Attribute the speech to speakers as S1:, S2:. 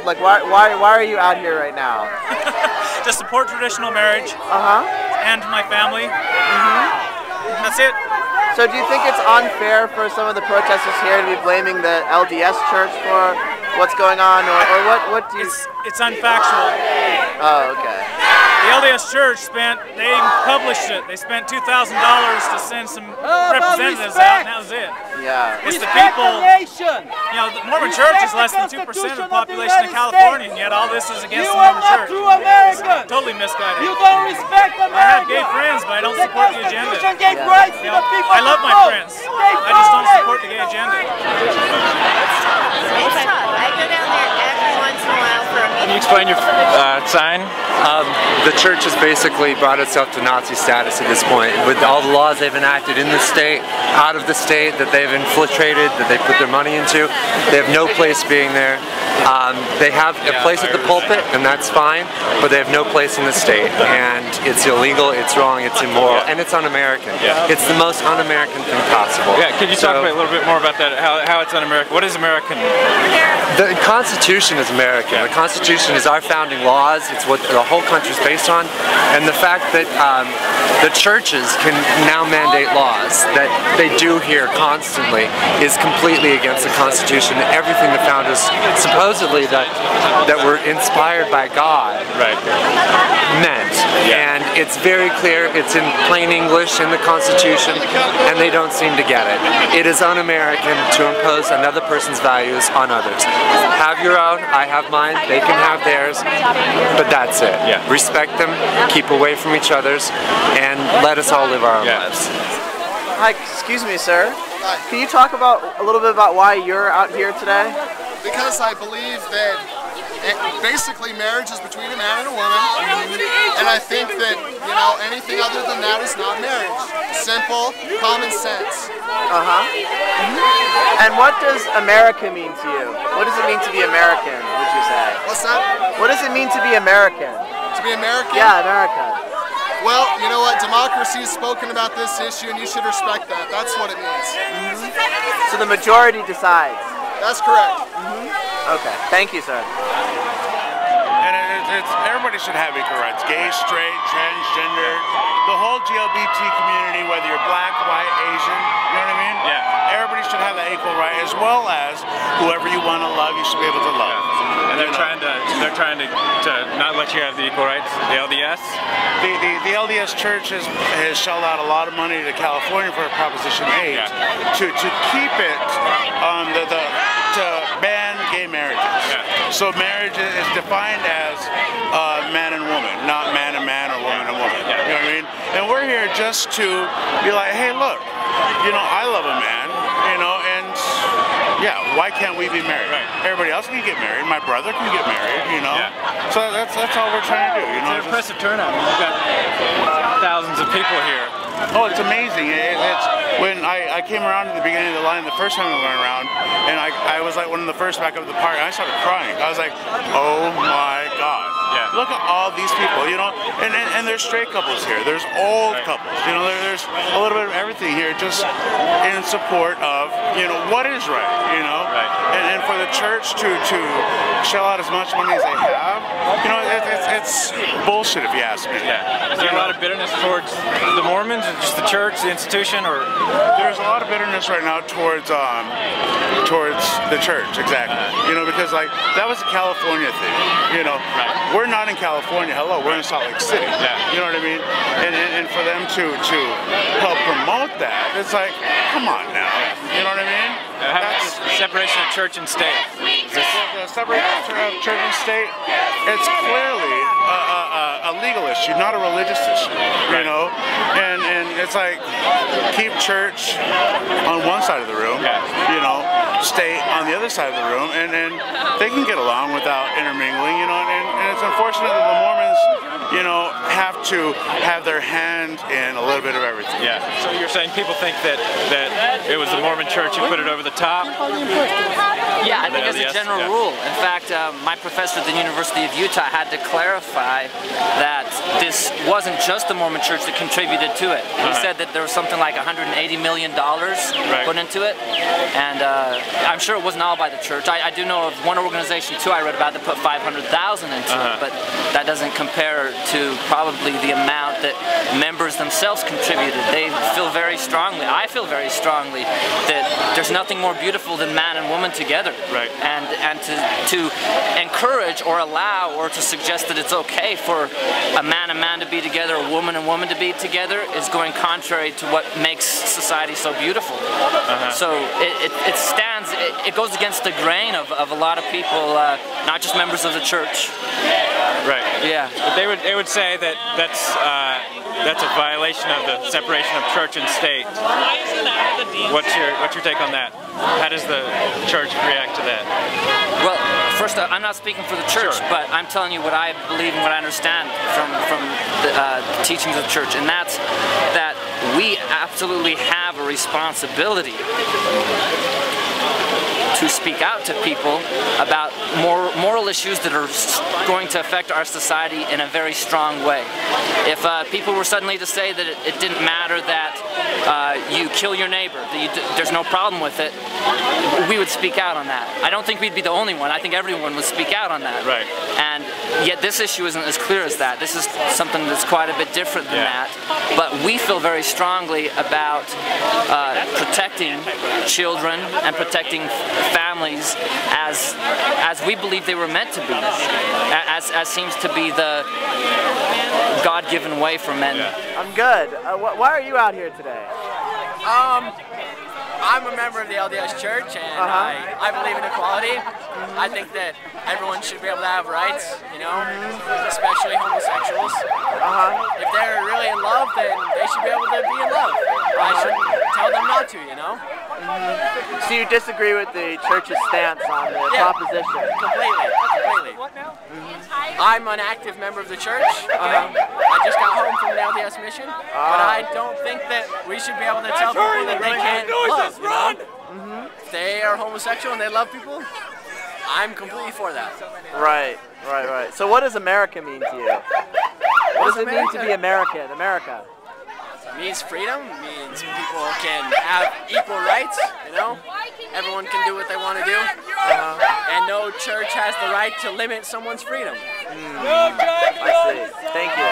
S1: Like, why are you out here right now?
S2: To support traditional marriage. And my family. That's it.
S1: So do you think it's unfair for some of the protesters here to be blaming the LDS Church for what's going on, or what do you...
S2: It's unfactual.
S1: Oh, okay.
S2: The LDS Church they published it. They spent $2,000 to send some representatives out, and that was it.
S1: Yeah.
S2: It's the people. You know, the Mormon Church is less than 2% of the population of California, and yet all this is against the Mormon Church. It's totally misguided.
S3: You don't respect America.
S2: I have gay friends, but I don't support the agenda.
S3: You know,
S2: I love my friends. I just don't support the gay agenda.
S4: It's tough. I go down there every once in a while for a meeting.
S5: Can you explain your sign?
S6: The church has basically brought itself to Nazi status at this point. With all the laws they've enacted in the state, out of the state, that they've infiltrated, that they put their money into, they have no place being there. They have a place at the pulpit, and that's fine, but they have no place in the state. And it's illegal, it's wrong, it's immoral, and it's un-American. It's the most un-American thing possible.
S5: Yeah, could you talk a little bit more about that, how it's un-American? What is American?
S6: The Constitution is American. The Constitution is our founding laws. It's what the whole country is based on. And the fact that the churches can now mandate laws that they do here constantly is completely against the Constitution. Everything the founders supposedly that were inspired by God meant. And it's very clear, it's in plain English in the Constitution, and they don't seem to get it. It is un-American to impose another person's values on others. Have your own, I have mine, they can have theirs, but that's it. Respect them, keep away from each other's, and let us all live our own lives.
S1: Hi, excuse me, sir. Can you talk a little bit about why you're out here today?
S7: Because I believe that basically marriage is between a man and a woman, and I think that, you know, anything other than that is not marriage. Simple, common sense.
S1: And what does America mean to you? What does it mean to be American, would you say?
S7: What's that?
S1: What does it mean to be American?
S7: To be American?
S1: Yeah, America.
S7: Well, you know what? Democracy has spoken about this issue, and you should respect that. That's what it means.
S1: So the majority decides?
S7: That's correct.
S1: Okay. Thank you, sir.
S8: And everybody should have equal rights. Gay, straight, transgender, the whole GLBT community, whether you're black, white, Asian, you know what I mean? Yeah. Everybody should have that equal right, as well as whoever you want to love, you should be able to love.
S5: And they're trying to not let you have the equal rights, the LDS?
S8: The LDS Church has shelled out a lot of money to California for Proposition 8 to keep it on to ban gay marriages. So marriage is defined as man and woman, not man and man or woman and woman. You know what I mean? And we're here just to be like, hey, look, you know, I love a man, you know, and yeah, why can't we be married? Everybody else can get married. My brother can get married, you know. So that's all we're trying to do. You know,
S5: it's an impressive turnout. We've got thousands of people here.
S8: Oh, it's amazing. It's when I came around at the beginning of the line the first time I went around, and I was like one of the first back up the park, and I started crying. I was like, oh my God. Look at all these people, you know, and there's straight couples here. There's old couples, you know, there's a little bit of everything here just in support of, you know, what is right, you know. And for the church to shell out as much money as they have, you know, it's bullshit if you ask me.
S5: Is there a lot of bitterness towards the Mormons, or just the church, the institution, or?
S8: There's a lot of bitterness right now towards the church, exactly. You know, because like that was a California thing. You know, we're not in California. Hello, we're in Salt Lake City. You know what I mean? And for them to help promote that, it's like, come on now. You know what I mean?
S5: That's the separation of church and state.
S8: The separation of church and state, it's clearly a legal issue, not a religious issue, you know? And it's like, keep church on one side of the room, you know, state on the other side of the room, and they can get along without intermingling, you know? And it's unfortunate that the Mormons, you know, have to have their hand in a little bit of everything.
S5: So you're saying people think that it was the Mormon church who put it over the top?
S9: Yeah, I think as a general rule. In fact, my professor at the University of Utah had to clarify that this wasn't just the Mormon Church that contributed to it. He said that there was something like $180 million put into it, and I'm sure it wasn't all by the church. I do know of one organization too I read about that put $500,000 into it, but that doesn't compare to probably the amount that members themselves contributed. They feel very strongly, I feel very strongly, that there's nothing more beautiful than man and woman together.
S5: Right.
S9: And to encourage or allow or to suggest that it's okay for a man and man to be together, a woman and woman to be together, is going contrary to what makes society so beautiful. So it stands, it goes against the grain of a lot of people, not just members of the church.
S5: Right.
S9: Yeah.
S5: But they would say that that's a violation of the separation of church and state. What's your take on that? How does the church react to that?
S9: Well, first, I'm not speaking for the church, but I'm telling you what I believe and what I understand from the teachings of the church, and that's that we absolutely have a responsibility to speak out to people about moral issues that are going to affect our society in a very strong way. If people were suddenly to say that it didn't matter that you kill your neighbor, that there's no problem with it, we would speak out on that. I don't think we'd be the only one. I think everyone would speak out on that.
S5: Right.
S9: And yet this issue isn't as clear as that. This is something that's quite a bit different than that. But we feel very strongly about protecting children and protecting families as we believe they were meant to be, as seems to be the God-given way for men.
S1: I'm good. Why are you out here today?
S10: I'm a member of the LDS Church, and I believe in equality. I think that everyone should be able to have rights, you know, especially homosexuals. If they're really in love, then they should be able to be in love. I shouldn't tell them not to, you know.
S1: So you disagree with the church's stance on the proposition?
S10: Completely. I'm an active member of the church. I just got home from an LDS mission, but I don't think that we should be able to tell people that they can't love, you know? If they are homosexual and they love people, I'm completely for that.
S1: Right. So what does America mean to you? What does it mean to be American, America?
S10: It means freedom, it means people can have equal rights, you know? Everyone can do what they want to do, and no church has the right to limit someone's freedom.
S1: I see. Thank you.